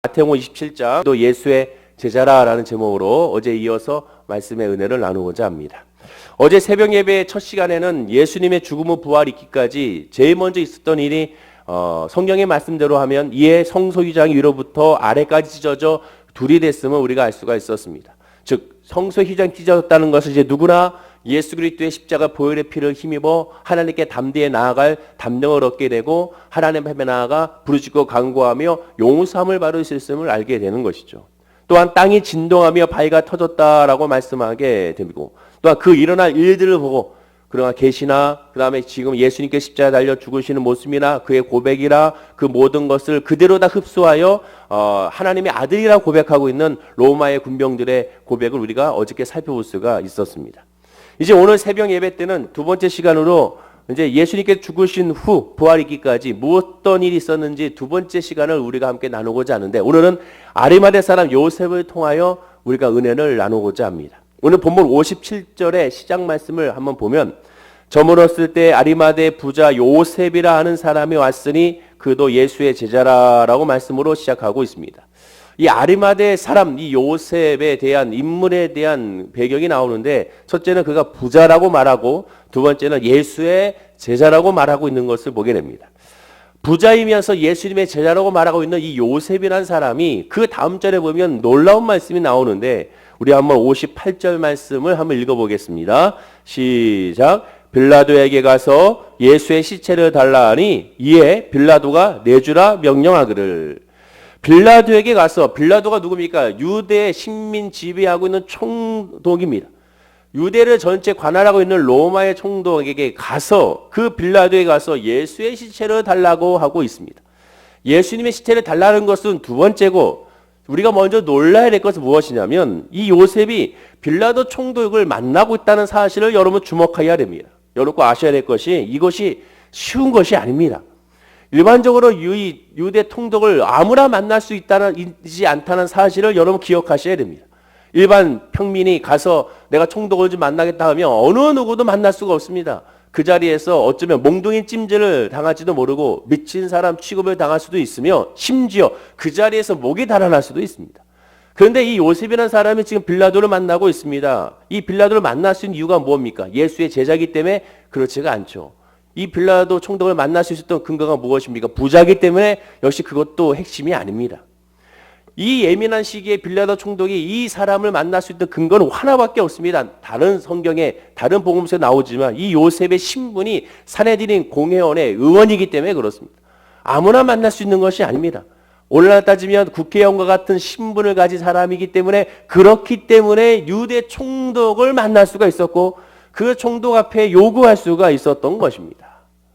마태복음 27장 또 예수의 제자라라는 제목으로 어제 이어서 말씀의 은혜를 나누고자 합니다. 어제 새벽 예배의 첫 시간에는 예수님의 죽음 후 부활 있기까지 제일 먼저 있었던 일이 성경의 말씀대로 하면 이에 성소휘장 위로부터 아래까지 찢어져 둘이 됐음을 우리가 알 수가 있었습니다. 즉 성소휘장이 찢어졌다는 것은 이제 누구나 예수 그리스도의 십자가 보혈의 피를 힘입어 하나님께 담대히 나아갈 담력을 얻게 되고 하나님 앞에 나아가 부르짖고 간구하며 용서함을 받을 수 있음을 알게 되는 것이죠. 또한 땅이 진동하며 바위가 터졌다라고 말씀하게 되고 또한 그 일어날 일들을 보고 그러나 계시나 그 다음에 지금 예수님께 십자가에 달려 죽으시는 모습이나 그의 고백이라 그 모든 것을 그대로 다 흡수하여 하나님의 아들이라 고백하고 있는 로마의 군병들의 고백을 우리가 어저께 살펴볼 수가 있었습니다. 이제 오늘 새벽 예배 때는 두 번째 시간으로 이제 예수님께 죽으신 후 부활이기까지 무엇던 일이 있었는지 두 번째 시간을 우리가 함께 나누고자 하는데 오늘은 아리마대 사람 요셉을 통하여 우리가 은혜를 나누고자 합니다. 오늘 본문 57절의 시작 말씀을 한번 보면 저물었을 때 아리마대 부자 요셉이라 하는 사람이 왔으니 그도 예수의 제자라라고 말씀으로 시작하고 있습니다. 이 아리마대 사람, 이 요셉에 대한 인물에 대한 배경이 나오는데 첫째는 그가 부자라고 말하고 두 번째는 예수의 제자라고 말하고 있는 것을 보게 됩니다. 부자이면서 예수님의 제자라고 말하고 있는 이 요셉이라는 사람이 그 다음 절에 보면 놀라운 말씀이 나오는데 우리 한번 58절 말씀을 한번 읽어보겠습니다. 시작. 빌라도에게 가서 예수의 시체를 달라 하니 이에 빌라도가 내주라 명령하기를. 빌라도에게 가서 빌라도가 누굽니까? 유대 식민 지배하고 있는 총독입니다. 유대를 전체 관할하고 있는 로마의 총독에게 가서 그 빌라도에 가서 예수의 시체를 달라고 하고 있습니다. 예수님의 시체를 달라는 것은 두 번째고 우리가 먼저 놀라야 될 것은 무엇이냐면 이 요셉이 빌라도 총독을 만나고 있다는 사실을 여러분 주목해야 됩니다. 여러분 아셔야 될 것이 이것이 쉬운 것이 아닙니다. 일반적으로 유대 통독을 아무나 만날 수 있지 않다는 사실을 여러분 기억하셔야 됩니다. 일반 평민이 가서 내가 총독을 좀 만나겠다 하면 어느 누구도 만날 수가 없습니다. 그 자리에서 어쩌면 몽둥이 찜질을 당할지도 모르고 미친 사람 취급을 당할 수도 있으며 심지어 그 자리에서 목이 달아날 수도 있습니다. 그런데 이 요셉이라는 사람이 지금 빌라도를 만나고 있습니다. 이 빌라도를 만날 수 있는 이유가 뭡니까? 예수의 제자이기 때문에 그렇지가 않죠. 이 빌라도 총독을 만날 수 있었던 근거가 무엇입니까? 부자이기 때문에 역시 그것도 핵심이 아닙니다. 이 예민한 시기에 빌라도 총독이 이 사람을 만날 수 있던 근거는 하나밖에 없습니다. 다른 성경에 다른 복음서에 나오지만 이 요셉의 신분이 산헤드린 공회원의 의원이기 때문에 그렇습니다. 아무나 만날 수 있는 것이 아닙니다. 오늘날 따지면 국회의원과 같은 신분을 가진 사람이기 때문에 그렇기 때문에 유대 총독을 만날 수가 있었고 그 총독 앞에 요구할 수가 있었던 것입니다.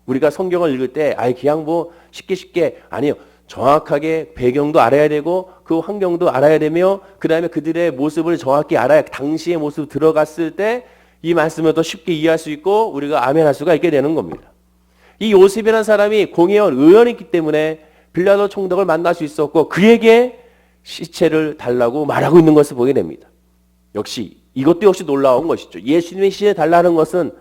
우리가 성경을 읽을 때 그냥 뭐 쉽게 아니요. 정확하게 배경도 알아야 되고 그 환경도 알아야 되며 그 다음에 그들의 모습을 정확히 알아야 당시의 모습 들어갔을 때 이 말씀을 더 쉽게 이해할 수 있고 우리가 아멘할 수가 있게 되는 겁니다. 이 요셉이라는 사람이 공회원 의원이기 때문에 빌라도 총독을 만날 수 있었고 그에게 시체를 달라고 말하고 있는 것을 보게 됩니다. 이것도 역시 놀라운 것이죠. 예수님의 시체를 달라는 것은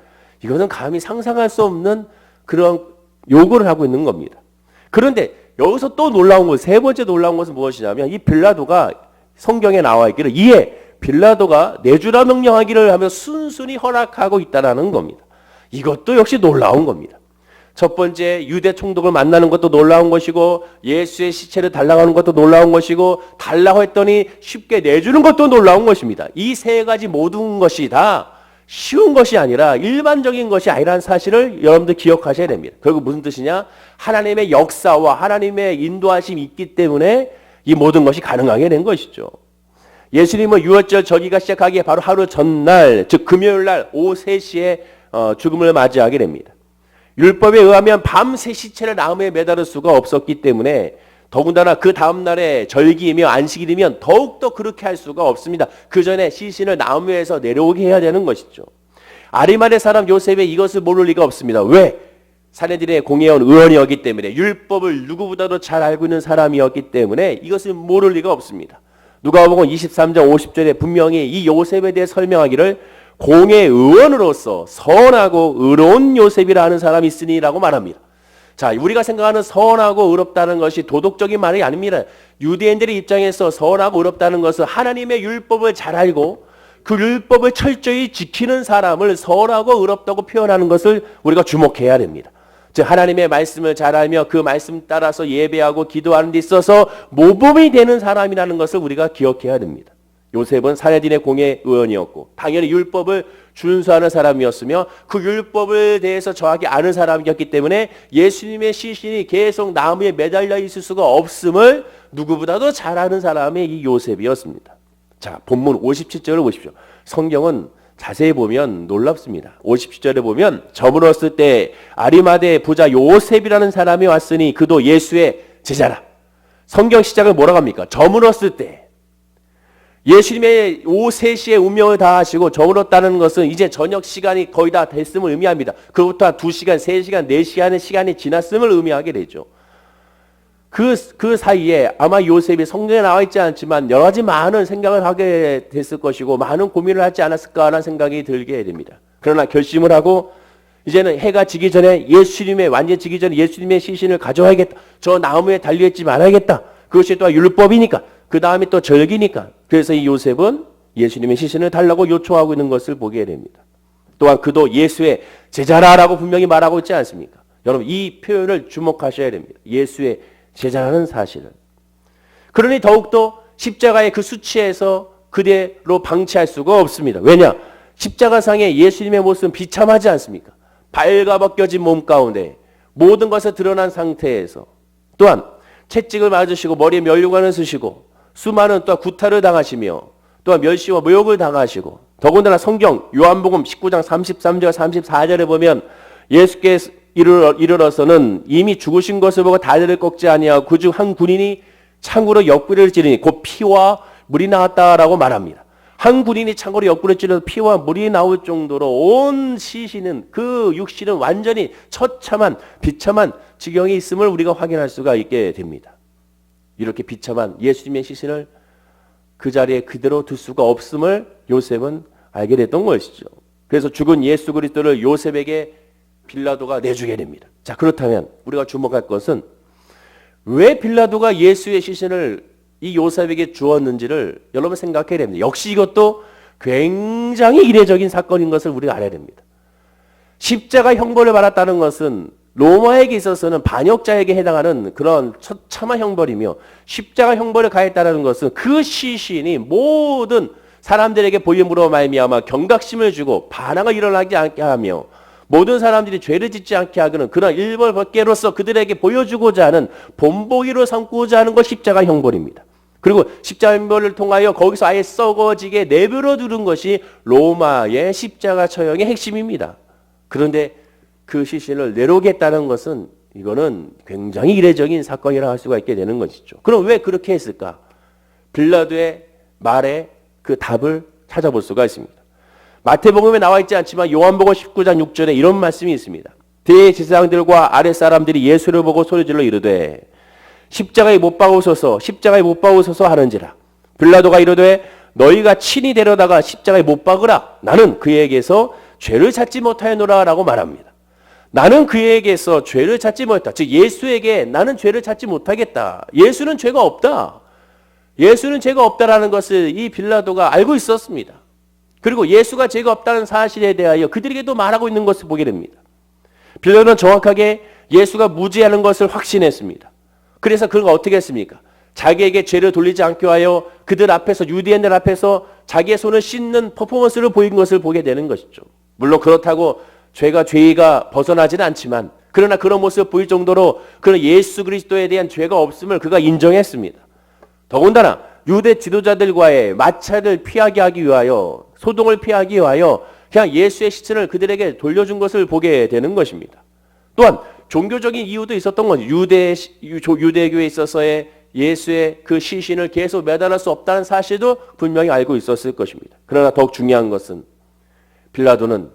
이것은 감히 상상할 수 없는 그런 요구를 하고 있는 겁니다. 그런데 여기서 또 놀라운 것, 세 번째 놀라운 것은 무엇이냐면 이 빌라도가 성경에 나와 있기를 이에 빌라도가 내주라 명령하기를 하며 순순히 허락하고 있다는 겁니다. 이것도 역시 놀라운 겁니다. 첫 번째 유대 총독을 만나는 것도 놀라운 것이고 예수의 시체를 달라고 하는 것도 놀라운 것이고 달라고 했더니 쉽게 내주는 것도 놀라운 것입니다. 이 세 가지 모든 것이 다 쉬운 것이 아니라 일반적인 것이 아니라는 사실을 여러분들 기억하셔야 됩니다. 결국 무슨 뜻이냐? 하나님의 역사와 하나님의 인도하심이 있기 때문에 이 모든 것이 가능하게 된 것이죠. 예수님은 유월절 절기가 시작하기에 바로 하루 전날 즉 금요일날 오후 3시에 죽음을 맞이하게 됩니다. 율법에 의하면 밤새 시체를 나무에 매달을 수가 없었기 때문에 더군다나 그 다음날에 절기이며 안식일이면 더욱더 그렇게 할 수가 없습니다. 그 전에 시신을 나무에서 내려오게 해야 되는 것이죠. 아리마대 사람 요셉이 이것을 모를 리가 없습니다. 왜? 산헤드린의 공회원 의원이었기 때문에 율법을 누구보다도 잘 알고 있는 사람이었기 때문에 이것을 모를 리가 없습니다. 누가복음 23장 50절에 분명히 이 요셉에 대해 설명하기를 공회 의원으로서 선하고 의로운 요셉이라 하는 사람이 있으니라고 말합니다. 자, 우리가 생각하는 선하고 의롭다는 것이 도덕적인 말이 아닙니다. 유대인들의 입장에서 선하고 의롭다는 것은 하나님의 율법을 잘 알고 그 율법을 철저히 지키는 사람을 선하고 의롭다고 표현하는 것을 우리가 주목해야 됩니다. 즉 하나님의 말씀을 잘 알며 그 말씀 따라서 예배하고 기도하는 데 있어서 모범이 되는 사람이라는 것을 우리가 기억해야 됩니다. 요셉은 사내딘의 공회 의원이었고 당연히 율법을 준수하는 사람이었으며 그 율법을 대해서 정확히 아는 사람이었기 때문에 예수님의 시신이 계속 나무에 매달려 있을 수가 없음을 누구보다도 잘 아는 사람이 이 요셉이었습니다. 자, 본문 57절을 보십시오. 성경은 자세히 보면 놀랍습니다. 57절에 보면 저물었을 때 아리마대 부자 요셉이라는 사람이 왔으니 그도 예수의 제자라. 성경 시작을 뭐라고 합니까? 저물었을 때. 예수님의 오후 3시에 운명을 다하시고 저물었다는 것은 이제 저녁 시간이 거의 다 됐음을 의미합니다. 그로부터 한 2시간, 3시간, 4시간의 시간이 지났음을 의미하게 되죠. 그 사이에 아마 요셉이 성경에 나와 있지 않지만 여러 가지 많은 생각을 하게 됐을 것이고 많은 고민을 하지 않았을까라는 생각이 들게 됩니다. 그러나 결심을 하고 이제는 해가 지기 전에 완전 지기 전에 예수님의 시신을 가져와야겠다. 저 나무에 달려있지 말아야겠다. 그것이 또 율법이니까. 그 다음에 또 절기니까. 그래서 이 요셉은 예수님의 시신을 달라고 요청하고 있는 것을 보게 됩니다. 또한 그도 예수의 제자라라고 분명히 말하고 있지 않습니까? 여러분 이 표현을 주목하셔야 됩니다. 예수의 제자라는 사실을. 그러니 더욱더 십자가의 그 수치에서 그대로 방치할 수가 없습니다. 왜냐? 십자가상의 예수님의 모습은 비참하지 않습니까? 발가벗겨진 몸 가운데 모든 것을 드러난 상태에서 또한 채찍을 맞으시고 머리에 면류관을 쓰시고 수많은 또한 구타를 당하시며 또한 멸시와 모욕을 당하시고 더군다나 성경 요한복음 19장 33절 34절에 보면 예수께서 이르러서는 이미 죽으신 것을 보고 다리를 꺾지 아니하고 그중 한 군인이 창으로 옆구리를 찌르니 곧 피와 물이 나왔다라고 말합니다. 한 군인이 창으로 옆구리를 찌르서 피와 물이 나올 정도로 온 시신은 그 육신은 완전히 처참한 비참한 지경에 있음을 우리가 확인할 수가 있게 됩니다. 이렇게 비참한 예수님의 시신을 그 자리에 그대로 둘 수가 없음을 요셉은 알게 됐던 것이죠. 그래서 죽은 예수 그리스도를 요셉에게 빌라도가 내주게 됩니다. 자, 그렇다면 우리가 주목할 것은 왜 빌라도가 예수의 시신을 이 요셉에게 주었는지를 여러분 생각해야 됩니다. 역시 이것도 굉장히 이례적인 사건인 것을 우리가 알아야 됩니다. 십자가 형벌을 받았다는 것은 로마에게 있어서는 반역자에게 해당하는 그런 처참한 형벌이며 십자가 형벌을 가했다는 것은 그 시신이 모든 사람들에게 보임으로 말미암아 경각심을 주고 반항을 일어나지 않게 하며 모든 사람들이 죄를 짓지 않게 하는 그런 일벌법계로서 그들에게 보여주고자 하는 본보기로 삼고자 하는 것 십자가 형벌입니다. 그리고 십자가 형벌을 통하여 거기서 아예 썩어지게 내버려 두는 것이 로마의 십자가 처형의 핵심입니다. 그런데 그 시신을 내놓겠다는 것은 이거는 굉장히 이례적인 사건이라 할 수가 있게 되는 것이죠. 그럼 왜 그렇게 했을까? 빌라도의 말에 그 답을 찾아볼 수가 있습니다. 마태복음에 나와 있지 않지만 요한복음 19장 6절에 이런 말씀이 있습니다. 대제사장들과 아랫사람들이 예수를 보고 소리질러 이르되 십자가에 못 박으소서 십자가에 못 박으소서 하는지라. 빌라도가 이르되 너희가 친히 데려다가 십자가에 못 박으라. 나는 그에게서 죄를 찾지 못하였노라 라고 말합니다. 나는 그에게서 죄를 찾지 못했다. 즉 예수에게 나는 죄를 찾지 못하겠다. 예수는 죄가 없다. 예수는 죄가 없다라는 것을 이 빌라도가 알고 있었습니다. 그리고 예수가 죄가 없다는 사실에 대하여 그들에게도 말하고 있는 것을 보게 됩니다. 빌라도는 정확하게 예수가 무죄하는 것을 확신했습니다. 그래서 그가 어떻게 했습니까? 자기에게 죄를 돌리지 않게 하여 그들 앞에서 유대인들 앞에서 자기의 손을 씻는 퍼포먼스를 보인 것을 보게 되는 것이죠. 물론 그렇다고 죄가 벗어나지는 않지만 그러나 그런 모습을 보일 정도로 그런 예수 그리스도에 대한 죄가 없음을 그가 인정했습니다. 더군다나 유대 지도자들과의 마찰을 피하게 하기 위하여 소동을 피하기 위하여 그냥 예수의 시신을 그들에게 돌려준 것을 보게 되는 것입니다. 또한 종교적인 이유도 있었던 거죠. 유대교에 있어서의 예수의 그 시신을 계속 매달을 수 없다는 사실도 분명히 알고 있었을 것입니다. 그러나 더욱 중요한 것은 빌라도는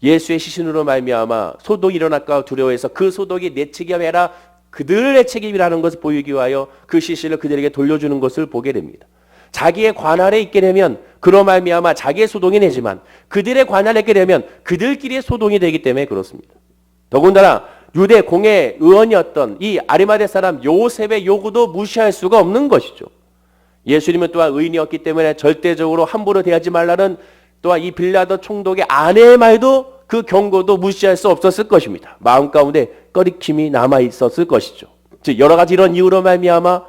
예수의 시신으로 말미암아 소동이 일어날까 두려워해서 그 소동이 내 책임이 아니라 그들의 책임이라는 것을 보이기 위하여 그 시신을 그들에게 돌려주는 것을 보게 됩니다. 자기의 관할에 있게 되면 그로 말미암아 자기의 소동이 되지만 그들의 관할에 있게 되면 그들끼리의 소동이 되기 때문에 그렇습니다. 더군다나 유대 공회 의원이었던 이 아리마대 사람 요셉의 요구도 무시할 수가 없는 것이죠. 예수님은 또한 의인이었기 때문에 절대적으로 함부로 대하지 말라는 또한 이 빌라도 총독의 아내의 말도 그 경고도 무시할 수 없었을 것입니다. 마음 가운데 꺼리킴이 남아 있었을 것이죠. 즉 여러 가지 이런 이유로 말미암아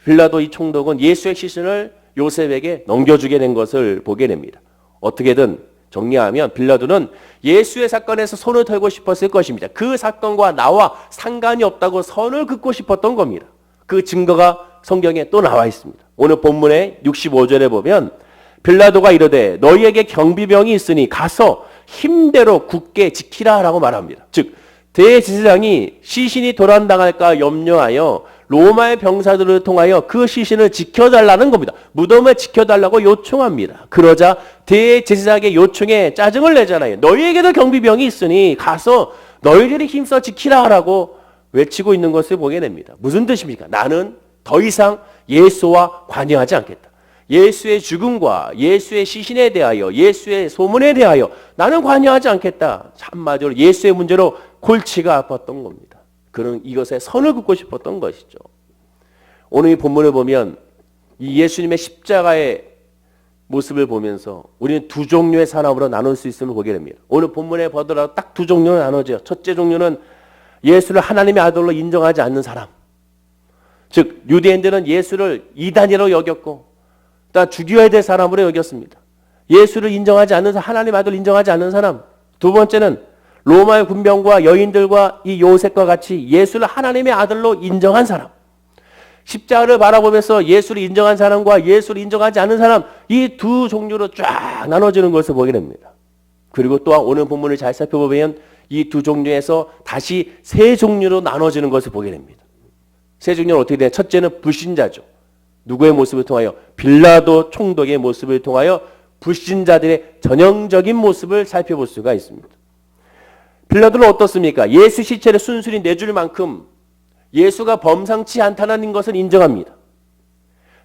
빌라도 이 총독은 예수의 시신을 요셉에게 넘겨주게 된 것을 보게 됩니다. 어떻게든 정리하면 빌라도는 예수의 사건에서 손을 털고 싶었을 것입니다. 그 사건과 나와 상관이 없다고 선을 긋고 싶었던 겁니다. 그 증거가 성경에 또 나와 있습니다. 오늘 본문의 65절에 보면 빌라도가 이르되 너희에게 경비병이 있으니 가서 힘대로 굳게 지키라 라고 말합니다. 즉 대제사장이 시신이 도난당할까 염려하여 로마의 병사들을 통하여 그 시신을 지켜달라는 겁니다. 무덤을 지켜달라고 요청합니다. 그러자 대제사장의 요청에 짜증을 내잖아요. 너희에게도 경비병이 있으니 가서 너희들이 힘써 지키라 라고 외치고 있는 것을 보게 됩니다. 무슨 뜻입니까? 나는 더 이상 예수와 관여하지 않겠다. 예수의 죽음과 예수의 시신에 대하여 예수의 소문에 대하여 나는 관여하지 않겠다. 한마디로 예수의 문제로 골치가 아팠던 겁니다. 그는 이것에 선을 긋고 싶었던 것이죠. 오늘 이 본문을 보면 이 예수님의 십자가의 모습을 보면서 우리는 두 종류의 사람으로 나눌 수 있음을 보게 됩니다. 오늘 본문에 보더라도 딱 두 종류로 나눠져요. 첫째 종류는 예수를 하나님의 아들로 인정하지 않는 사람. 즉 유대인들은 예수를 이단이라고 여겼고 또 죽여야 될 사람으로 여겼습니다. 예수를 인정하지 않는 사람, 하나님 아들을 인정하지 않는 사람. 두 번째는 로마의 군병과 여인들과 이 요셉과 같이 예수를 하나님의 아들로 인정한 사람. 십자가를 바라보면서 예수를 인정한 사람과 예수를 인정하지 않는 사람, 이 두 종류로 쫙 나눠지는 것을 보게 됩니다. 그리고 또한 오늘 본문을 잘 살펴보면 이 두 종류에서 다시 세 종류로 나눠지는 것을 보게 됩니다. 세 종류는 어떻게 되냐? 첫째는 불신자죠. 누구의 모습을 통하여? 빌라도 총독의 모습을 통하여 불신자들의 전형적인 모습을 살펴볼 수가 있습니다. 빌라도는 어떻습니까? 예수 시체를 순순히 내줄 만큼 예수가 범상치 않다는 것을 인정합니다.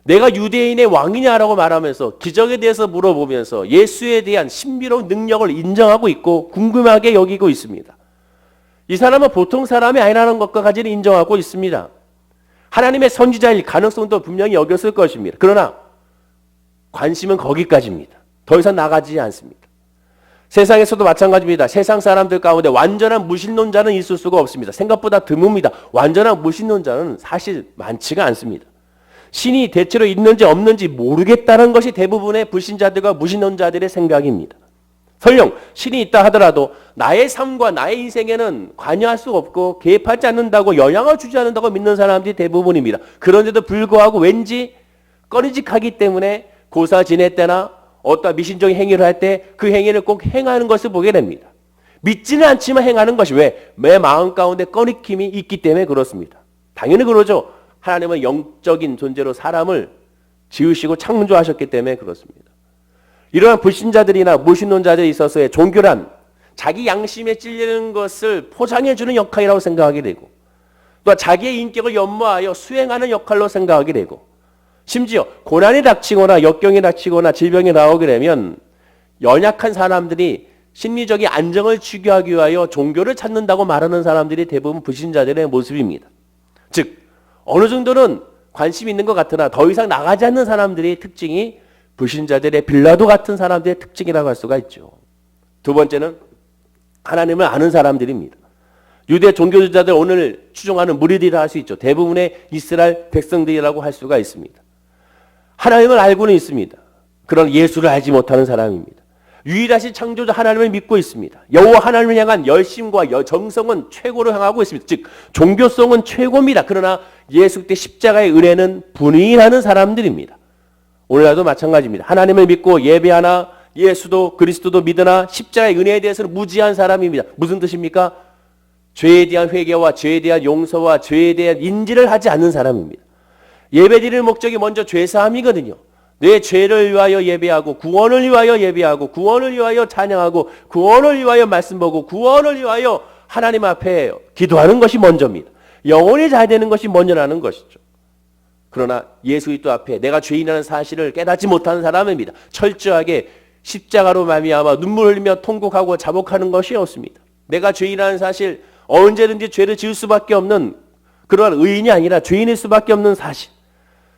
내가 유대인의 왕이냐라고 말하면서 기적에 대해서 물어보면서 예수에 대한 신비로운 능력을 인정하고 있고 궁금하게 여기고 있습니다. 이 사람은 보통 사람이 아니라는 것과 가지는 인정하고 있습니다. 하나님의 선지자일 가능성도 분명히 여겼을 것입니다. 그러나 관심은 거기까지입니다. 더 이상 나가지 않습니다. 세상에서도 마찬가지입니다. 세상 사람들 가운데 완전한 무신론자는 있을 수가 없습니다. 생각보다 드뭅니다. 완전한 무신론자는 사실 많지가 않습니다. 신이 대체로 있는지 없는지 모르겠다는 것이 대부분의 불신자들과 무신론자들의 생각입니다. 설령 신이 있다 하더라도 나의 삶과 나의 인생에는 관여할 수 없고 개입하지 않는다고 영향을 주지 않는다고 믿는 사람들이 대부분입니다. 그런데도 불구하고 왠지 꺼리직하기 때문에 고사 지낼 때나 어떤 미신적인 행위를 할 때 그 행위를 꼭 행하는 것을 보게 됩니다. 믿지는 않지만 행하는 것이 왜? 내 마음 가운데 꺼리킴이 있기 때문에 그렇습니다. 당연히 그러죠. 하나님은 영적인 존재로 사람을 지으시고 창조하셨기 때문에 그렇습니다. 이러한 불신자들이나 무신론자들에 있어서의 종교란 자기 양심에 찔리는 것을 포장해주는 역할이라고 생각하게 되고 또 자기의 인격을 연모하여 수행하는 역할로 생각하게 되고 심지어 고난이 닥치거나 역경이 닥치거나 질병이 나오게 되면 연약한 사람들이 심리적인 안정을 취하기 위하여 종교를 찾는다고 말하는 사람들이 대부분 불신자들의 모습입니다. 즉 어느 정도는 관심이 있는 것 같으나 더 이상 나가지 않는 사람들의 특징이 불신자들의 빌라도 같은 사람들의 특징이라고 할 수가 있죠. 두 번째는 하나님을 아는 사람들입니다. 유대 종교주자들 오늘 추종하는 무리들이라 할 수 있죠. 대부분의 이스라엘 백성들이라고 할 수가 있습니다. 하나님을 알고는 있습니다. 그런 예수를 알지 못하는 사람입니다. 유일하신 창조자 하나님을 믿고 있습니다. 여호와 하나님을 향한 열심과 정성은 최고로 향하고 있습니다. 즉 종교성은 최고입니다. 그러나 예수 때 십자가의 은혜는 분인하는 사람들입니다. 오늘날도 마찬가지입니다. 하나님을 믿고 예배하나 예수도 그리스도도 믿으나 십자가의 은혜에 대해서는 무지한 사람입니다. 무슨 뜻입니까? 죄에 대한 회개와 죄에 대한 용서와 죄에 대한 인지를 하지 않는 사람입니다. 예배드리는 목적이 먼저 죄사함이거든요. 내 죄를 위하여 예배하고 구원을 위하여 예배하고 구원을 위하여 찬양하고 구원을 위하여 말씀 보고 구원을 위하여 하나님 앞에 기도하는 것이 먼저입니다. 영혼이 잘 되는 것이 먼저라는 것이죠. 그러나 예수 그리스도 앞에 내가 죄인이라는 사실을 깨닫지 못하는 사람입니다. 철저하게 십자가로 말미암아 눈물 흘리며 통곡하고 자복하는 것이 없습니다. 내가 죄인이라는 사실 언제든지 죄를 지을 수밖에 없는 그러한 의인이 아니라 죄인일 수밖에 없는 사실.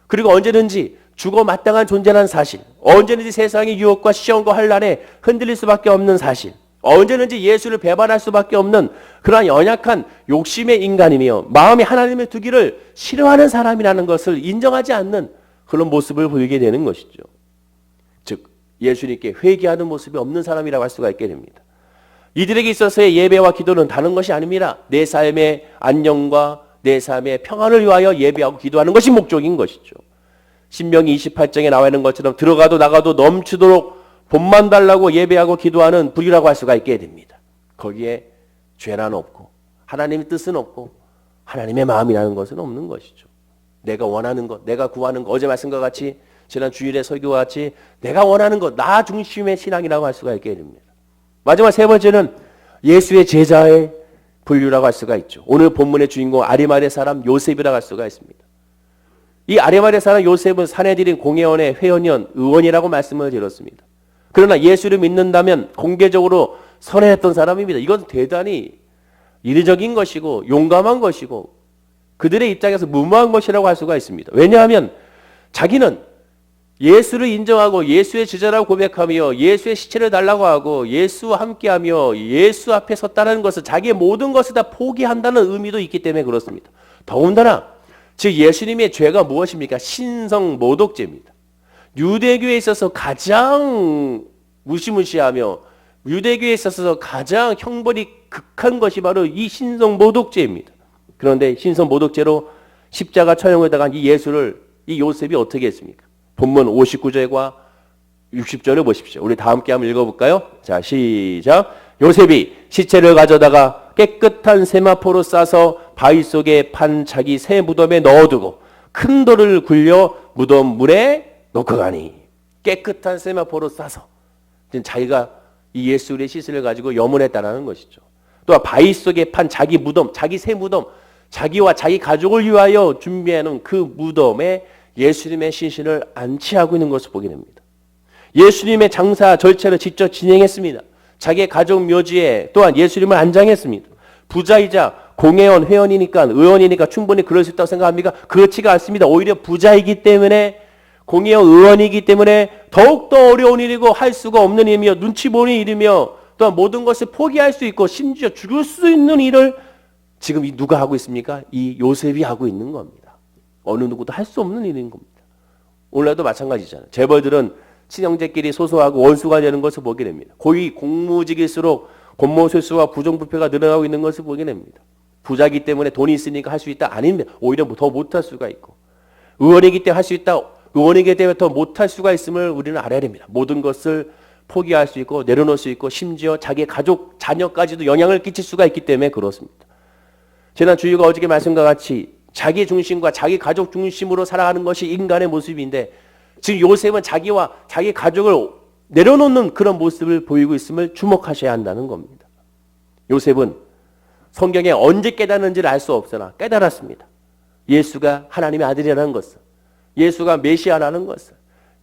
그리고 언제든지 죽어 마땅한 존재라는 사실. 언제든지 세상의 유혹과 시험과 환난에 흔들릴 수밖에 없는 사실. 언제든지 예수를 배반할 수밖에 없는 그러한 연약한 욕심의 인간이며 마음이 하나님의 두기를 싫어하는 사람이라는 것을 인정하지 않는 그런 모습을 보이게 되는 것이죠. 즉 예수님께 회개하는 모습이 없는 사람이라고 할 수가 있게 됩니다. 이들에게 있어서의 예배와 기도는 다른 것이 아닙니다. 내 삶의 안녕과 내 삶의 평안을 위하여 예배하고 기도하는 것이 목적인 것이죠. 신명기 28장에 나와 있는 것처럼 들어가도 나가도 넘치도록 돈만 달라고 예배하고 기도하는 불이라고 할 수가 있게 됩니다. 거기에 죄란 없고 하나님의 뜻은 없고 하나님의 마음이라는 것은 없는 것이죠. 내가 원하는 것, 내가 구하는 것, 어제 말씀과 같이 지난 주일의 설교와 같이 내가 원하는 것, 나 중심의 신앙이라고 할 수가 있게 됩니다. 마지막 세 번째는 예수의 제자의 분류라고 할 수가 있죠. 오늘 본문의 주인공 아리마대 사람 요셉이라고 할 수가 있습니다. 이 아리마대 사람 요셉은 사내들인 공회원의 회원이었 의원이라고 말씀을 드렸습니다. 그러나 예수를 믿는다면 공개적으로 선회했던 사람입니다. 이건 대단히 이례적인 것이고 용감한 것이고 그들의 입장에서 무모한 것이라고 할 수가 있습니다. 왜냐하면 자기는 예수를 인정하고 예수의 제자라고 고백하며 예수의 시체를 달라고 하고 예수와 함께하며 예수 앞에 섰다는 것은 자기의 모든 것을 다 포기한다는 의미도 있기 때문에 그렇습니다. 더군다나 즉 예수님의 죄가 무엇입니까? 신성모독죄입니다. 유대교에 있어서 가장 무시무시하며 유대교에 있어서 가장 형벌이 극한 것이 바로 이 신성모독죄입니다. 그런데 신성모독죄로 십자가 처형을 당한 이 예수를 이 요셉이 어떻게 했습니까? 본문 59절과 60절을 보십시오. 우리 다 함께 한번 읽어볼까요? 자, 시작. 요셉이 시체를 가져다가 깨끗한 세마포로 싸서 바위 속에 판 자기 새 무덤에 넣어두고 큰 돌을 굴려 무덤 물에 놓고 가니. 깨끗한 세마포로 싸서 자기가 이 예수의 시신을 가지고 염원했다라는 것이죠. 또한 바위 속에 판 자기 무덤, 자기 새 무덤, 자기와 자기 가족을 위하여 준비해놓은 그 무덤에 예수님의 시신을 안치하고 있는 것을 보게 됩니다. 예수님의 장사 절차를 직접 진행했습니다. 자기의 가족 묘지에 또한 예수님을 안장했습니다. 부자이자 공회원 회원이니까 의원이니까 충분히 그럴 수 있다고 생각합니까? 그렇지가 않습니다. 오히려 부자이기 때문에 공회원 의원이기 때문에 더욱더 어려운 일이고 할 수가 없는 일이며 눈치 보는 일이며 또한 모든 것을 포기할 수 있고 심지어 죽을 수 있는 일을 지금 누가 하고 있습니까? 이 요셉이 하고 있는 겁니다. 어느 누구도 할 수 없는 일인 겁니다. 오늘날도 마찬가지잖아요. 재벌들은 친형제끼리 소소하고 원수가 되는 것을 보게 됩니다. 고위 공무직일수록 권모술수와 부정부패가 늘어나고 있는 것을 보게 됩니다. 부자이기 때문에 돈이 있으니까 할 수 있다? 아닙니다. 오히려 더 못할 수가 있고 의원이기 때문에 할 수 있다? 의원이기 때문에 더 못할 수가 있음을 우리는 알아야 됩니다. 모든 것을 포기할 수 있고 내려놓을 수 있고 심지어 자기의 가족, 자녀까지도 영향을 끼칠 수가 있기 때문에 그렇습니다. 지난 주일과 어저께 말씀과 같이 자기 중심과 자기 가족 중심으로 살아가는 것이 인간의 모습인데 지금 요셉은 자기와 자기 가족을 내려놓는 그런 모습을 보이고 있음을 주목하셔야 한다는 겁니다. 요셉은 성경에 언제 깨닫는지를 알 수 없으나 깨달았습니다. 예수가 하나님의 아들이라는 것을, 예수가 메시아라는 것을,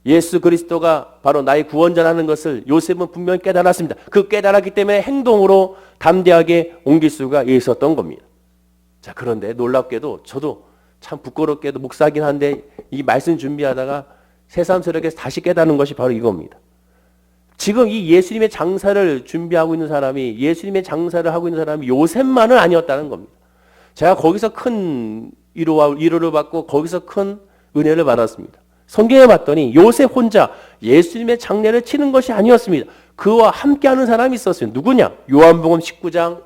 예수 그리스도가 바로 나의 구원자라는 것을 요셉은 분명히 깨달았습니다. 그 깨달았기 때문에 행동으로 담대하게 옮길 수가 있었던 겁니다. 자, 그런데 놀랍게도 저도 참 부끄럽게도 목사긴 한데 이 말씀 준비하다가 새삼스럽게 다시 깨닫는 것이 바로 이겁니다. 지금 이 예수님의 장사를 준비하고 있는 사람이 예수님의 장사를 하고 있는 사람이 요셉만은 아니었다는 겁니다. 제가 거기서 큰 위로를 받고 거기서 큰 은혜를 받았습니다. 성경에 봤더니 요셉 혼자 예수님의 장례를 치는 것이 아니었습니다. 그와 함께하는 사람이 있었어요. 누구냐? 요한복음 19장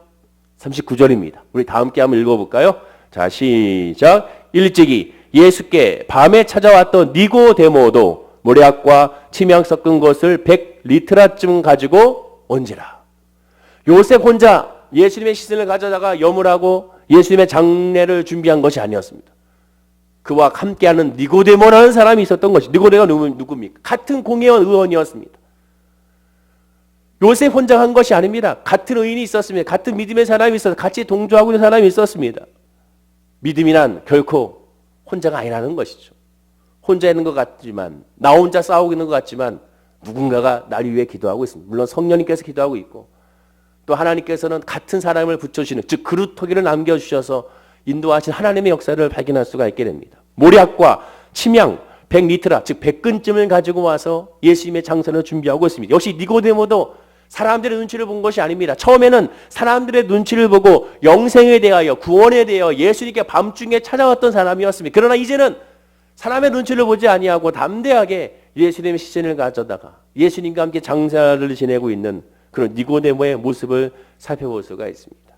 39절입니다. 우리 다 함께 한번 읽어볼까요? 자, 시작. 일찍이 예수께 밤에 찾아왔던 니고데모도 모략과 침향 섞은 것을 100리트라쯤 가지고 온지라. 요셉 혼자 예수님의 시신을 가져다가 염을 예수님의 장례를 준비한 것이 아니었습니다. 그와 함께하는 니고데모라는 사람이 있었던 것이. 니고데모가 누굽니까? 같은 공회원 의원이었습니다. 요셉 혼자 한 것이 아닙니다. 같은 의인이 있었습니다. 같은 믿음의 사람이 있어서 같이 동조하고 있는 사람이 있었습니다. 믿음이란 결코 혼자가 아니라는 것이죠. 혼자 있는 것 같지만, 나 혼자 싸우고 있는 것 같지만 누군가가 나를 위해 기도하고 있습니다. 물론 성령님께서 기도하고 있고 또 하나님께서는 같은 사람을 붙여주시는, 즉 그루터기를 남겨주셔서 인도하신 하나님의 역사를 발견할 수가 있게 됩니다. 모략과 침향, 100리트라, 즉 100근쯤을 가지고 와서 예수님의 장사를 준비하고 있습니다. 역시 니고데모도 사람들의 눈치를 본 것이 아닙니다. 처음에는 사람들의 눈치를 보고 영생에 대하여, 구원에 대하여 예수님께 밤중에 찾아왔던 사람이었습니다. 그러나 이제는 사람의 눈치를 보지 아니하고 담대하게 예수님의 시선을 가져다가 예수님과 함께 장사를 지내고 있는 그런 니고데모의 모습을 살펴볼 수가 있습니다.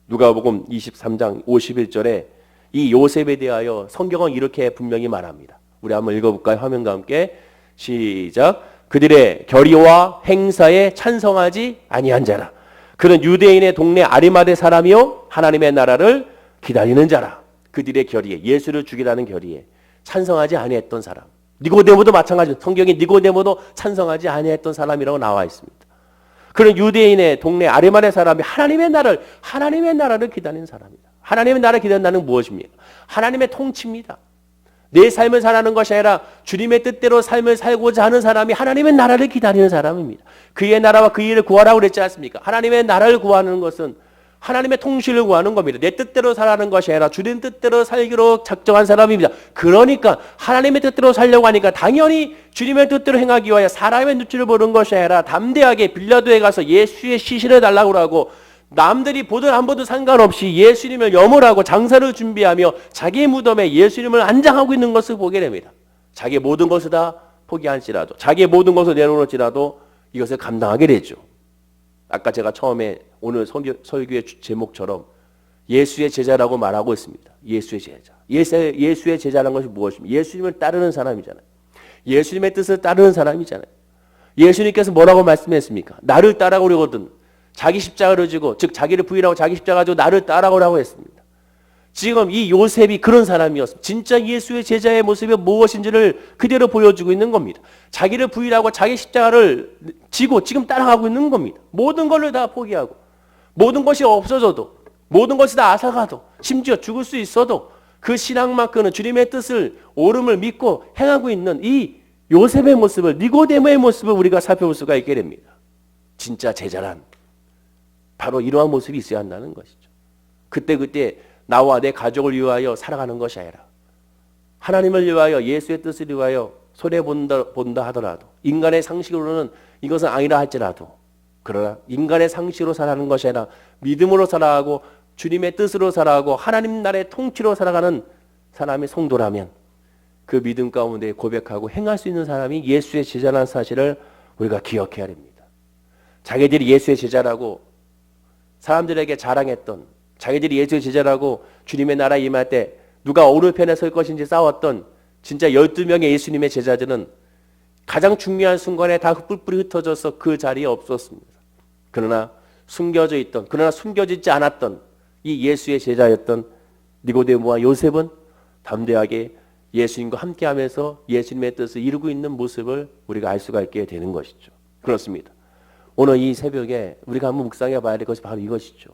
누가복음 23장 51절에 이 요셉에 대하여 성경은 이렇게 분명히 말합니다. 우리 한번 읽어볼까요? 화면과 함께 시작. 그들의 결의와 행사에 찬성하지 아니한 자라. 그는 유대인의 동네 아리마대 사람이요 하나님의 나라를 기다리는 자라. 그들의 결의에, 예수를 죽이라는 결의에 찬성하지 아니했던 사람. 니고데모도 마찬가지로 성경에 니고데모도 찬성하지 아니했던 사람이라고 나와 있습니다. 그런 유대인의 동네 아리마대 사람이 하나님의 나라를 기다리는 사람이다. 하나님의 나라를 기다린다는 무엇입니까? 하나님의 통치입니다. 내 삶을 살아가는 것이 아니라 주님의 뜻대로 삶을 살고자 하는 사람이 하나님의 나라를 기다리는 사람입니다. 그의 나라와 그 일을 구하라고 그랬지 않습니까? 하나님의 나라를 구하는 것은 하나님의 통치를 구하는 겁니다. 내 뜻대로 살아가는 것이 아니라 주님 뜻대로 살기로 작정한 사람입니다. 그러니까 하나님의 뜻대로 살려고 하니까 당연히 주님의 뜻대로 행하기 위하여 사람의 눈치를 보는 것이 아니라 담대하게 빌라도에 가서 예수의 시신을 달라고 하고 남들이 보든 안 보든 상관없이 예수님을 염을하고 장사를 준비하며 자기 무덤에 예수님을 안장하고 있는 것을 보게 됩니다. 자기의 모든 것을 다 포기할지라도, 자기의 모든 것을 내놓을지라도 이것을 감당하게 되죠. 아까 제가 처음에 오늘 설교의 제목처럼 예수의 제자라고 말하고 있습니다. 예수의 제자. 예수의 제자라는 것이 무엇입니까? 예수님을 따르는 사람이잖아요. 예수님의 뜻을 따르는 사람이잖아요. 예수님께서 뭐라고 말씀했습니까? 나를 따라오려거든 자기 십자가를 지고, 즉 자기를 부인하고 자기 십자가 지고 나를 따라오라고 했습니다. 지금 이 요셉이 그런 사람이었습니다. 진짜 예수의 제자의 모습이 무엇인지를 그대로 보여주고 있는 겁니다. 자기를 부인하고 자기 십자가를 지고 지금 따라가고 있는 겁니다. 모든 것을 다 포기하고, 모든 것이 없어져도, 모든 것이 다 앗아가도, 심지어 죽을 수 있어도 그 신앙만큼은 주님의 뜻을, 옳음을 믿고 행하고 있는 이 요셉의 모습을, 니고데모의 모습을 우리가 살펴볼 수가 있게 됩니다. 진짜 제자란 바로 이러한 모습이 있어야 한다는 것이죠. 그때 나와 내 가족을 위하여 살아가는 것이 아니라 하나님을 위하여, 예수의 뜻을 위하여 손해본다 하더라도, 인간의 상식으로는 이것은 아니라 할지라도, 그러나 인간의 상식으로 살아가는 것이 아니라 믿음으로 살아가고 주님의 뜻으로 살아가고 하나님 나라의 통치로 살아가는 사람이 성도라면 그 믿음 가운데 고백하고 행할 수 있는 사람이 예수의 제자라는 사실을 우리가 기억해야 됩니다. 자기들이 예수의 제자라고 사람들에게 자랑했던, 자기들이 예수의 제자라고 주님의 나라에 임할 때 누가 어느 편에 설 것인지 싸웠던 진짜 12명의 예수님의 제자들은 가장 중요한 순간에 다 뿔뿔이 흩어져서 그 자리에 없었습니다. 그러나 숨겨져 있던, 그러나 숨겨지지 않았던 이 예수의 제자였던 니고데모와 요셉은 담대하게 예수님과 함께하면서 예수님의 뜻을 이루고 있는 모습을 우리가 알 수가 있게 되는 것이죠. 그렇습니다. 오늘 이 새벽에 우리가 한번 묵상해 봐야 될 것이 바로 이것이죠.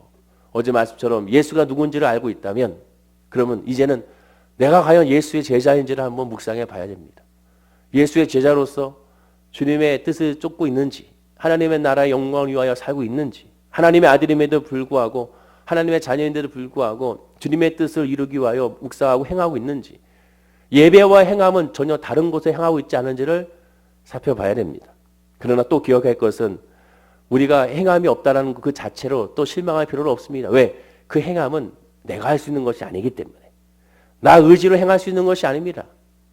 어제 말씀처럼 예수가 누군지를 알고 있다면 그러면 이제는 내가 과연 예수의 제자인지를 한번 묵상해 봐야 됩니다. 예수의 제자로서 주님의 뜻을 쫓고 있는지, 하나님의 나라의 영광을 위하여 살고 있는지, 하나님의 아들임에도 불구하고, 하나님의 자녀인데도 불구하고 주님의 뜻을 이루기 위하여 묵상하고 행하고 있는지, 예배와 행함은 전혀 다른 곳에 행하고 있지 않은지를 살펴봐야 됩니다. 그러나 또 기억할 것은 우리가 행함이 없다라는 그 자체로 또 실망할 필요는 없습니다. 왜? 그 행함은 내가 할 수 있는 것이 아니기 때문에. 나 의지로 행할 수 있는 것이 아닙니다.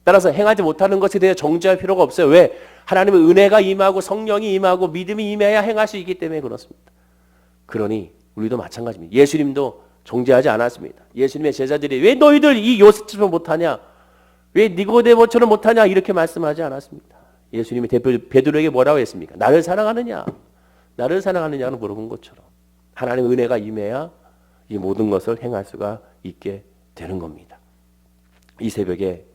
따라서 행하지 못하는 것에 대해 정죄할 필요가 없어요. 왜? 하나님의 은혜가 임하고 성령이 임하고 믿음이 임해야 행할 수 있기 때문에 그렇습니다. 그러니 우리도 마찬가지입니다. 예수님도 정죄하지 않았습니다. 예수님의 제자들이 왜 너희들 이 요셉처럼 못하냐? 왜 니고데모처럼 못하냐? 이렇게 말씀하지 않았습니다. 예수님이 베드로에게 뭐라고 했습니까? 나를 사랑하느냐? 나를 사랑하느냐고 물어본 것처럼 하나님의 은혜가 임해야 이 모든 것을 행할 수가 있게 되는 겁니다. 이 새벽에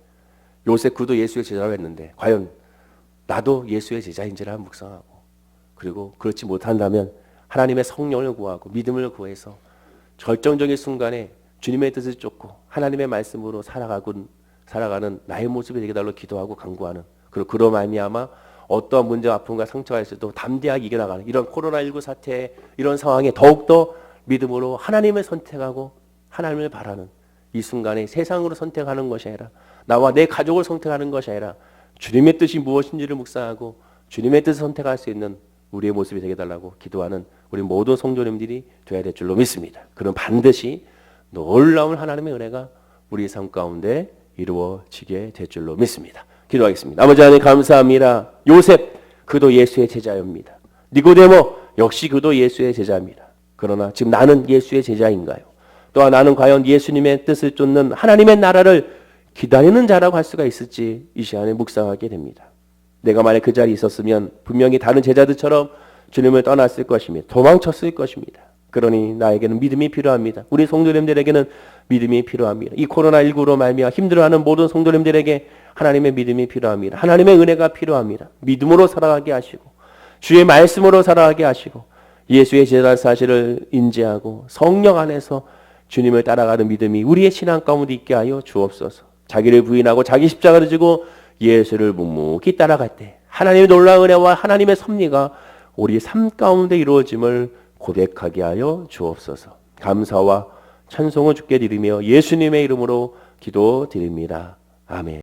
요셉 그도 예수의 제자라고 했는데 과연 나도 예수의 제자인지를 한번 묵상하고, 그리고 그렇지 못한다면 하나님의 성령을 구하고 믿음을 구해서 결정적인 순간에 주님의 뜻을 쫓고 하나님의 말씀으로 살아가는 나의 모습이 되게 달로 기도하고 간구하는, 그리고 그로 말미암아 어떠한 문제와 아픔과 상처가 있어도 담대하게 이겨나가는 이런 코로나19 사태 이런 상황에 더욱더 믿음으로 하나님을 선택하고 하나님을 바라는 이 순간에 세상으로 선택하는 것이 아니라 나와 내 가족을 선택하는 것이 아니라 주님의 뜻이 무엇인지를 묵상하고 주님의 뜻을 선택할 수 있는 우리의 모습이 되게 달라고 기도하는 우리 모든 성도님들이 되어야 될 줄로 믿습니다. 그럼 반드시 놀라운 하나님의 은혜가 우리 삶 가운데 이루어지게 될 줄로 믿습니다. 기도하겠습니다. 아버지 하나님 감사합니다. 요셉 그도 예수의 제자입니다. 니고데모 역시 그도 예수의 제자입니다. 그러나 지금 나는 예수의 제자인가요? 또한 나는 과연 예수님의 뜻을 쫓는 하나님의 나라를 기다리는 자라고 할 수가 있을지 이 시간에 묵상하게 됩니다. 내가 만약 그 자리에 있었으면 분명히 다른 제자들처럼 주님을 떠났을 것이며 도망쳤을 것입니다. 그러니 나에게는 믿음이 필요합니다. 우리 성도님들에게는 믿음이 필요합니다. 이 코로나19로 말미암아 힘들어하는 모든 성도님들에게 하나님의 믿음이 필요합니다. 하나님의 은혜가 필요합니다. 믿음으로 살아가게 하시고 주의 말씀으로 살아가게 하시고 예수의 제자 사실을 인지하고 성령 안에서 주님을 따라가는 믿음이 우리의 신앙 가운데 있게 하여 주옵소서. 자기를 부인하고 자기 십자가를 지고 예수를 묵묵히 따라갈 때 하나님의 놀라운 은혜와 하나님의 섭리가 우리의 삶 가운데 이루어짐을 고백하게 하여 주옵소서. 감사와 찬송을 주께 드리며 예수님의 이름으로 기도드립니다. 아멘.